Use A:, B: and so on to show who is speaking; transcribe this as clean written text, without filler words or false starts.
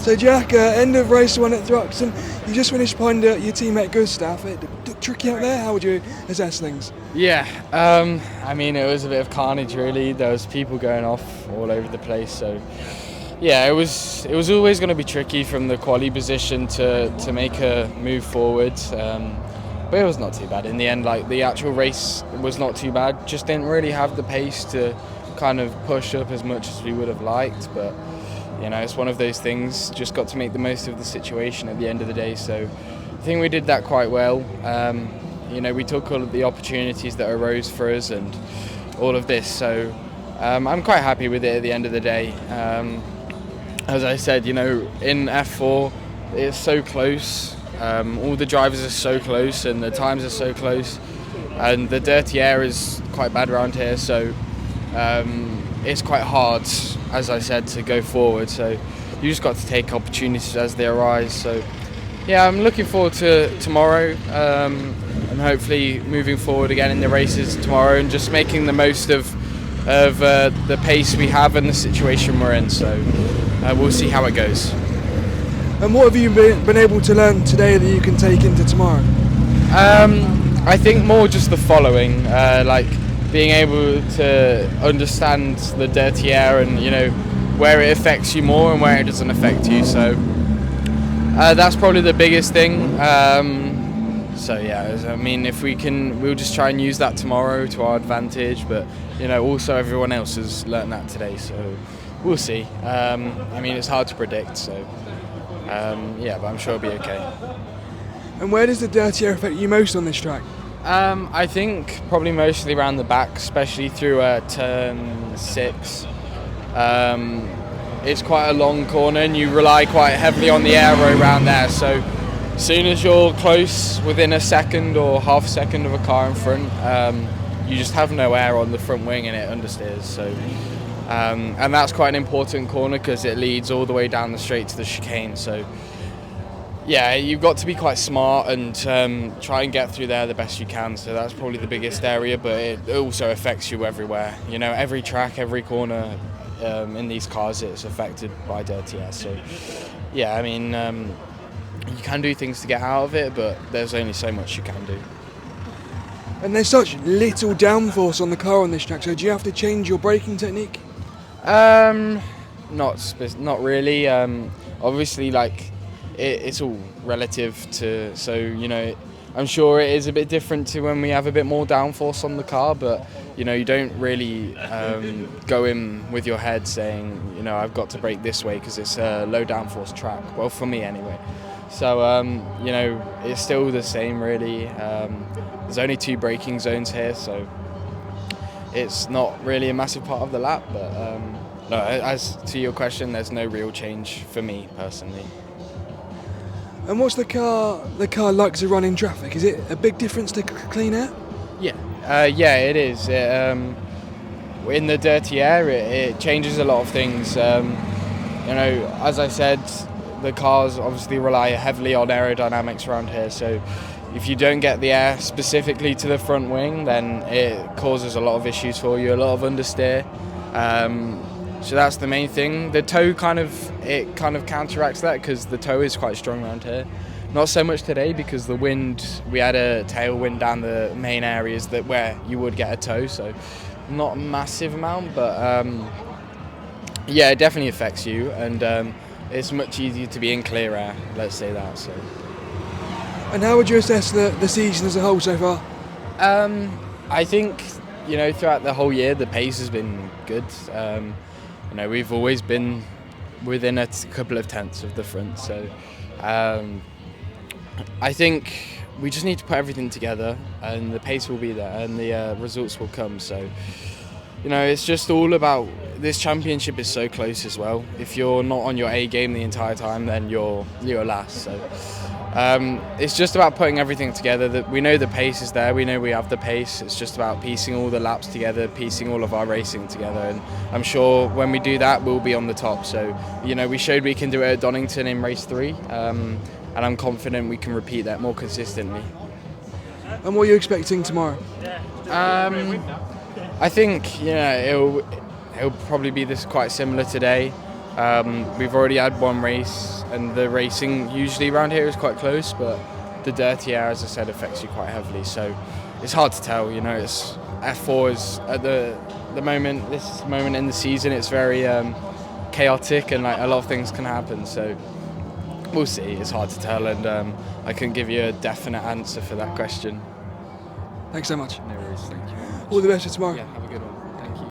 A: So Jack, end of race 1 at Thruxton. You just finished behind your teammate Gustav. It looked tricky out there. How would you assess things?
B: Yeah, I mean, it was a bit of carnage really. There was people going off all over the place. So yeah, it was always going to be tricky from the quali position to make a move forward. But it was not too bad in the end. Like, the actual race was not too bad. Just didn't really have the pace to kind of push up as much as we would have liked. But you know, it's one of those things. Just got to make the most of the situation at the end of the day. So I think we did that quite well. You know, we took all of the opportunities that arose for us and all of this. So I'm quite happy with it at the end of the day. As I said, you know, in F4, it's so close. All the drivers are so close and the times are so close. And the dirty air is quite bad around here. So it's quite hard, as I said, to go forward. So you just got to take opportunities as they arise. So yeah, I'm looking forward to tomorrow and hopefully moving forward again in the races tomorrow and just making the most of the pace we have and the situation we're in. So we'll see how it goes.
A: And what have you been able to learn today that you can take into tomorrow?
B: I think more just the following, like being able to understand the dirty air and, you know, where it affects you more and where it doesn't affect you. So that's probably the biggest thing. So yeah, I mean, if we can, we'll just try and use that tomorrow to our advantage. But you know, also everyone else has learned that today, so we'll see. I mean, it's hard to predict, so yeah, but I'm sure it'll be okay.
A: And where does the dirty air affect you most on this track?
B: I think probably mostly around the back, especially through turn 6. It's quite a long corner and you rely quite heavily on the aero around there, so as soon as you're close, within a second or half a second of a car in front, you just have no air on the front wing and it understeers. So, and that's quite an important corner because it leads all the way down the straight to the chicane. So yeah, you've got to be quite smart and try and get through there the best you can. So that's probably the biggest area, but it also affects you everywhere. You know, every track, every corner in these cars, it's affected by dirty air. So yeah, I mean, you can do things to get out of it, but there's only so much you can do.
A: And there's such little downforce on the car on this track, so do you have to change your braking technique?
B: Not really. Obviously, like, it's all relative to, so, you know, I'm sure it is a bit different to when we have a bit more downforce on the car, but, you know, you don't really go in with your head saying, you know, I've got to brake this way because it's a low downforce track. Well, for me anyway. So, you know, it's still the same really. There's only 2 braking zones here, so it's not really a massive part of the lap, but no, as to your question, there's no real change for me personally.
A: And what's the car like to run in traffic? Is it a big difference to clean air?
B: Yeah, yeah, it is. In the dirty air, it changes a lot of things. You know, as I said, the cars obviously rely heavily on aerodynamics around here, so if you don't get the air specifically to the front wing, then it causes a lot of issues for you, a lot of understeer. So that's the main thing. The toe kind of counteracts that because the toe is quite strong around here. Not so much today because the wind, we had a tailwind down the main areas that where you would get a toe, so not a massive amount, but yeah, it definitely affects you, and it's much easier to be in clear air, let's say that. So.
A: And how would you assess the season as a whole so far?
B: I think, you know, throughout the whole year the pace has been good. You know, we've always been within a couple of tenths of the front, so I think we just need to put everything together and the pace will be there and the results will come. So, you know, it's just all about, this championship is so close as well. If you're not on your A game the entire time, then you're last. So it's just about putting everything together. That we know the pace is there, we know we have the pace. It's just about piecing all the laps together, piecing all of our racing together, and I'm sure when we do that, we'll be on the top. So, you know, we showed we can do it at Donington in race 3, and I'm confident we can repeat that more consistently.
A: And what are you expecting tomorrow?
B: I think, you know, it'll probably be quite similar today. We've already had one race, and the racing usually around here is quite close, but the dirty air, as I said, affects you quite heavily. So it's hard to tell. It's F4 is at the moment. This moment in the season, it's very chaotic, and like a lot of things can happen. So we'll see. It's hard to tell, and I couldn't give you a definite answer for that question.
A: Thanks so much.
B: No worries. Thank you.
A: All the best for tomorrow.
B: Yeah, have a good one.